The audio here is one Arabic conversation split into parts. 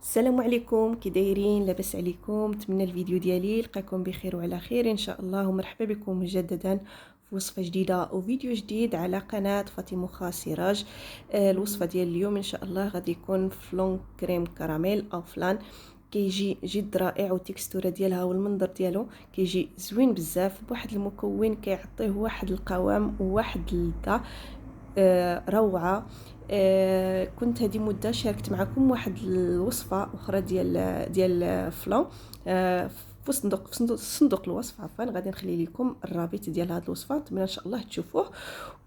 السلام عليكم، كي دايرين؟ لاباس عليكم؟ نتمنى الفيديو ديالي يلقاكم بخير وعلى خير ان شاء الله، ومرحبا بكم مجددا في وصفه جديده وفيديو جديد على قناه فاطمه سراج. الوصفه ديال اليوم ان شاء الله غادي يكون فلون كريم كراميل او فلان. كيجي جد رائع، والتكستوره ديالها والمنظر ديالو كيجي زوين بزاف، بواحد المكون كيعطيه واحد القوام وواحد اللذه روعه. كنت هذه مده شاركت معكم واحد الوصفه اخرى ديال فلان في صندوق الوصف عفوا. غادي نخلي لكم الرابط ديال هذه الوصفه، نتمنى ان شاء الله تشوفوه،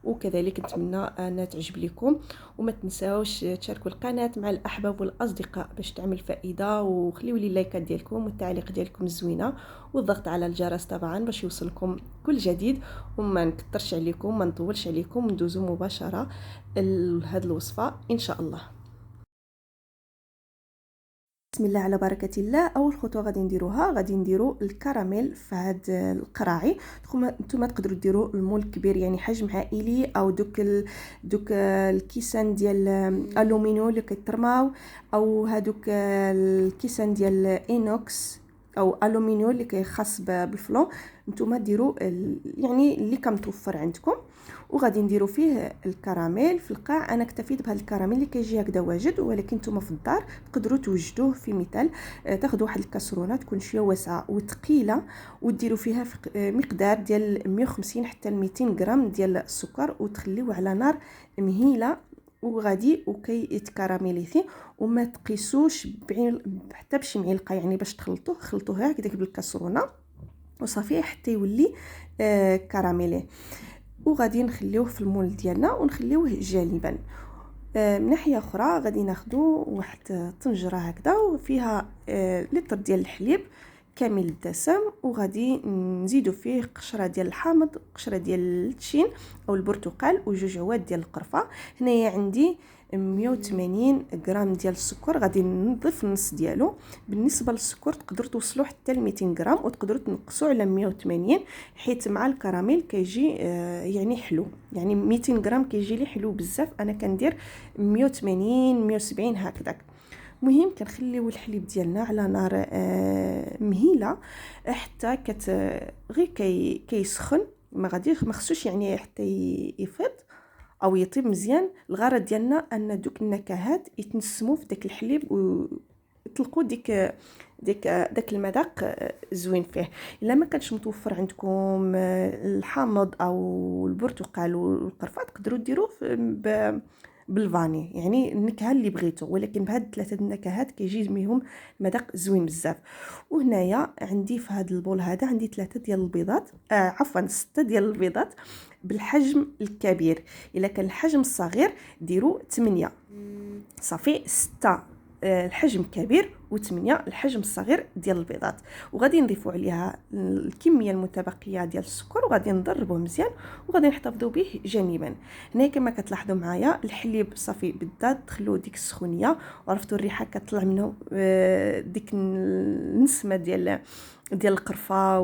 وكذلك نتمنى ان تعجب لكم. وما تنساوش تشاركوا القناه مع الاحباب والاصدقاء باش تعمل فائده، وخليوا لي اللايكات ديالكم والتعليق ديالكم الزوينه، والضغط على الجرس طبعا باش يوصلكم كل جديد. وما نكثرش عليكم، ما نطولش عليكم، ندوزو مباشره لهذه الوصفه ان شاء الله. بسم الله على بركه الله. اول خطوه غادي نديروها، غادي نديرو الكراميل في هاد القراعي. نتوما تقدروا ديروا المول كبير، يعني حجم عائلي، او دوك الكيسان ديال الومنيوم اللي كيترماو، او هادوك الكيسان ديال انوكس او الومنيوم اللي كيخاص بالفلون. نتوما ديروا يعني اللي كمتوفر عندكم، وغادي نديروا فيه الكراميل في القاع. انا اكتفيت بهذا الكراميل اللي كيجي هكذا واجد، ولكن نتوما في الدار تقدروا توجدوه في مثال. تاخذوا واحد الكاسرونه تكون شويه واسعه وثقيله، وديروا فيها مقدار ديال 150 حتى 200 غرام ديال السكر، وتخليوه على نار مهيله وغادي يتكراميليتي. وما تقيسوش حتى بشي معلقه، يعني باش خلطوه هكذا بالكاسرونه وصافي حتى يولي كراميلي. وغادي نخليوه في المول ديالنا ونخليوه جانبا. من ناحيه اخرى غادي ناخذوا واحد طنجره هكذا وفيها لتر ديال الحليب كامل الدسم، وغادي نزيدوا فيه قشره ديال الحامض، قشره ديال التشين او البرتقال، وجوج عواد ديال القرفه. هنايا عندي 180 غرام ديال السكر، غادي نضيف النص ديالو. بالنسبه للسكر تقدروا توصلوا حتى ل 200 غرام، وتقدروا تنقصوا على 180، حيت مع الكراميل كيجي يعني حلو. يعني 200 غرام كيجي لي حلو بزاف، انا كندير 180 170 هكذاك. مهم كنخليو الحليب ديالنا على نار مهيله حتى غير كيسخن، ما خصوش يعني حتى يفيض او يطيب مزيان. الغرض ديالنا ان دوك النكهات يتنسموا في داك الحليب ويطلقوا داك المذاق زوين فيه. الا ما كانش متوفر عندكم الحامض او البرتقال والقرفه، تقدروا ديروه بالفاني، يعني النكهه اللي بغيتو، ولكن بهاد ثلاثه النكهات كيجي منهم مذاق زوين بزاف. وهنايا عندي في هذا البول هذا عندي 3 ديال البيضات، عفوا 6 ديال البيضات بالحجم الكبير. الا كان الحجم الصغير ديروا 8 صافي. 6 الحجم الكبير و8 الحجم الصغير ديال البيضات. وغادي نضيفوا عليها الكميه المتبقيه ديال السكر، وغادي نضربوه مزيان، وغادي نحتفظوا به جانبا. هنا كما كتلاحظوا معايا الحليب صافي بدا دخلوا ديك السخونيه، وعرفتوا الريحه كتطلع منه ديك النسمه ديال القرفه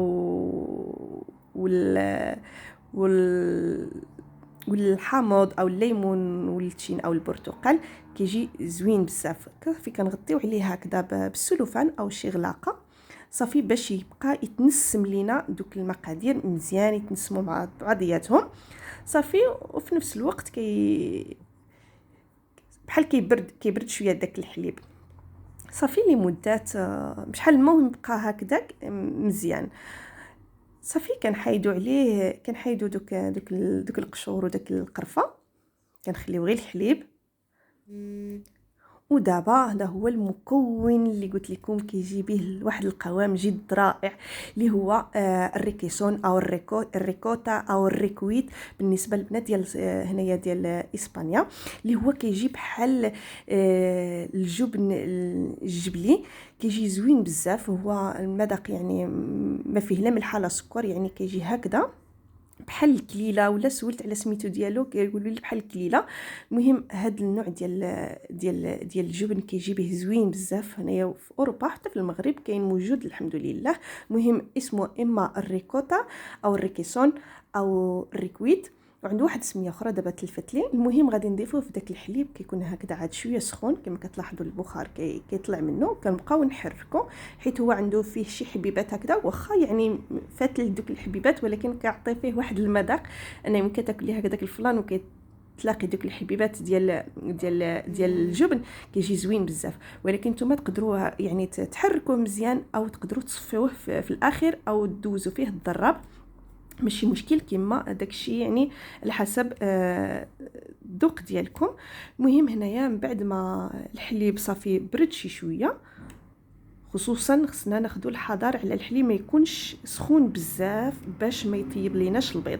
والحامض او الليمون والتين او البرتقال، كيجي زوين بزاف. صافي كنغطيو عليه هكذا بالسلوفان او شي غلاقه صافي باش يبقى يتنسم لينا دوك المقادير مزيان، يتنسموا مع بعضياتهم صافي. وفي نفس الوقت بحال كيبرد شويه داك الحليب صافي لمده بشحال المهم يبقى هكذاك مزيان. صافي كنحيدو دوك القشور وداك القرفه، كنخليو غير الحليب. ودابا هذا هو المكون اللي قلت لكم كيجي به واحد القوام جد رائع، اللي هو الريكيسون او الريكوتا او الريكويت بالنسبه للبنات ديال هنايا ديال اسبانيا، اللي هو كيجي بحال الجبن الجبلي، كيجي زوين بزاف. هو المذاق يعني ما فيه لا ملح لا سكر، يعني كيجي هكذا بحال الكليله، ولا سولت على سميتو ديالو كيقولوا لي بحال الكليله. المهم هذا النوع ديال الجبن كيجي به زوين بزاف. هنايا في اوروبا حتى في المغرب كاين موجود الحمد لله. المهم اسمه اما الريكوتا او الريكيسون او الريكويت. وعنده واحد سميه اخرى دابا تلفت لي. المهم غادي نضيفوه في داك الحليب، كيكون هكذا عاد شويه سخون كما كتلاحظوا البخار كيطلع منه. كنبقاو نحركو حيت هو عنده فيه شي حبيبات هكذا، واخا يعني فاتل دوك الحبيبات ولكن كيعطي فيه واحد المذاق انه ملي كتاكلي هكذاك الفلان تلاقي دوك الحبيبات ديال الجبن كيجي زوين بزاف. ولكن نتوما تقدروا يعني تحركوه مزيان او تقدروا تصفيوه في الاخر او تدوزوا فيه الضراب، ماشي مشكل كيما داكشي يعني على حسب الذوق ديالكم. المهم هنايا من بعد ما الحليب صافي برد شي شويه، خصوصا خصنا ناخذ الحذر على الحليب ما يكونش سخون بزاف باش ما يطيب ليناش البيض.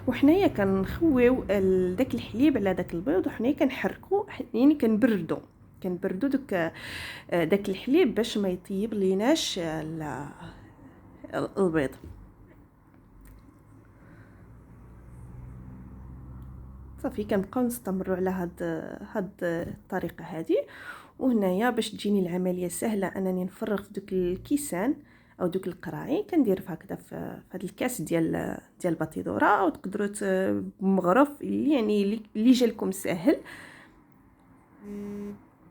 وحنايا كنخويو داك الحليب على داك البيض، وحنايا كنحركو يعني كنبردو داك الحليب باش ما يطيب ليناش البيض. صافي كنبقاو نستمروا على هاد الطريقه هذه. وهنايا باش تجيني العمليه سهله انني نفرغ في دوك الكيسان او دوك القراعي، كندير هكذا في هذا الكاس ديال الباتيدورا، او تقدروا بمغرف يعني اللي جالكم ساهل.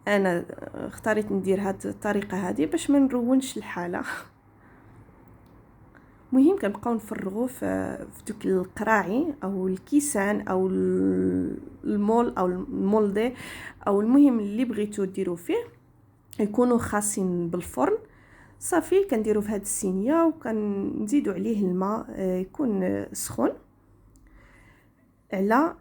انا اختاريت ندير هاد الطريقه هذه باش ما نرونش الحاله. مهم كنبقاو نفرغوه في دوك القراعي او الكيسان او المول او المولدي، او المهم اللي بغيتو ديروا فيه يكونوا خاصين بالفرن. صافي كنديروا في هذه الصينيه وكنزيدوا عليه الماء يكون سخون على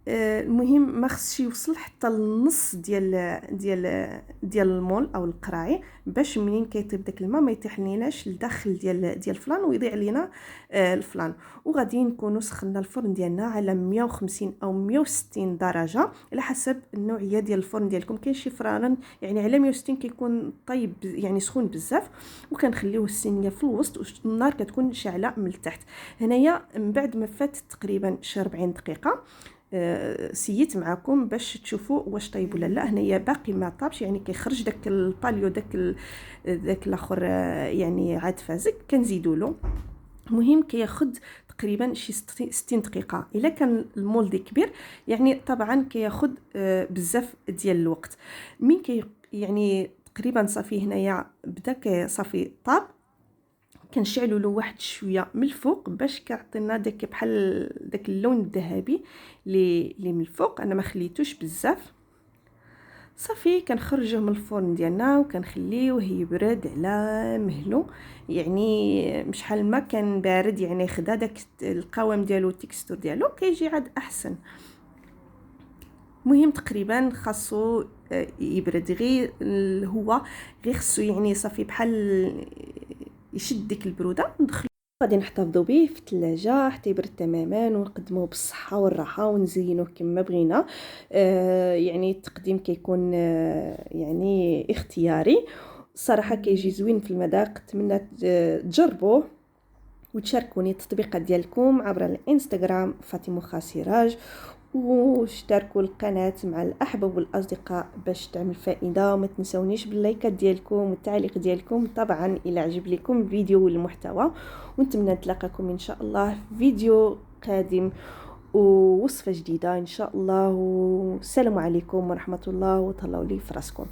المهم ما خصش يوصل حتى للنص ديال المول او القراعي، باش منين كيطيب داك الماء ما يطيح ليناش لداخل ديال الفلان ويضيع لينا الفلان. وغادي نكونوا سخنا الفرن ديالنا على 150 او 160 درجه على حسب النوعيه ديال الفرن ديالكم. كاين شي فران يعني على 160 كيكون طيب يعني سخون بزاف، وكنخليوه الصينيه في الوسط والنار كتكون شاعله من التحت. هنايا من بعد ما فات تقريبا شي 40 دقيقه سيت معكم باش تشوفوا واش طيب ولا لا. هنايا باقي ما طابش يعني كيخرج داك الباليو داك الاخر يعني عاد فازك كنزيدوا له. المهم كياخذ تقريبا شي 60 دقيقه. الا كان المولد كبير يعني طبعا كياخذ بزاف ديال الوقت. من يعني تقريبا صافي هنايا بدا صافي طاب، كنشعلوا له واحد شويه من الفوق باش كيعطينا داك بحال داك اللون الذهبي اللي من الفوق. انا ما خليتوش بزاف. صافي كنخرجوه من الفرن ديالنا وكنخليوه يبرد على مهلو، يعني مش شحال ما كان بارد يعني خدا داك القوام ديالو التكستور ديالو كيجي عاد احسن. مهم تقريبا خاصو يبرد غير هو غير خصو يعني صافي بحال يشد ديك البروده. ندخل غادي نحتفظوا به في الثلاجه حتى يبرد تماما ونقدموه بالصحه والراحه ونزينوه كما بغينا. يعني التقديم كيكون يعني اختياري. الصراحه كيجي زوين في المذاق. نتمنى تجربوه وتشاركوني التطبيقات ديالكم عبر الانستغرام فاطمه خاسراج، واشتركوا القناه مع الاحباب والاصدقاء باش تعمل فائده. وما تنسونيش باللايكات ديالكم والتعليق ديالكم طبعا الى عجب لكم الفيديو والمحتوى. ونتمنى نتلاقاكم ان شاء الله في فيديو قادم ووصفه جديده ان شاء الله. والسلام عليكم ورحمه الله وتهلاو لي في راسكم.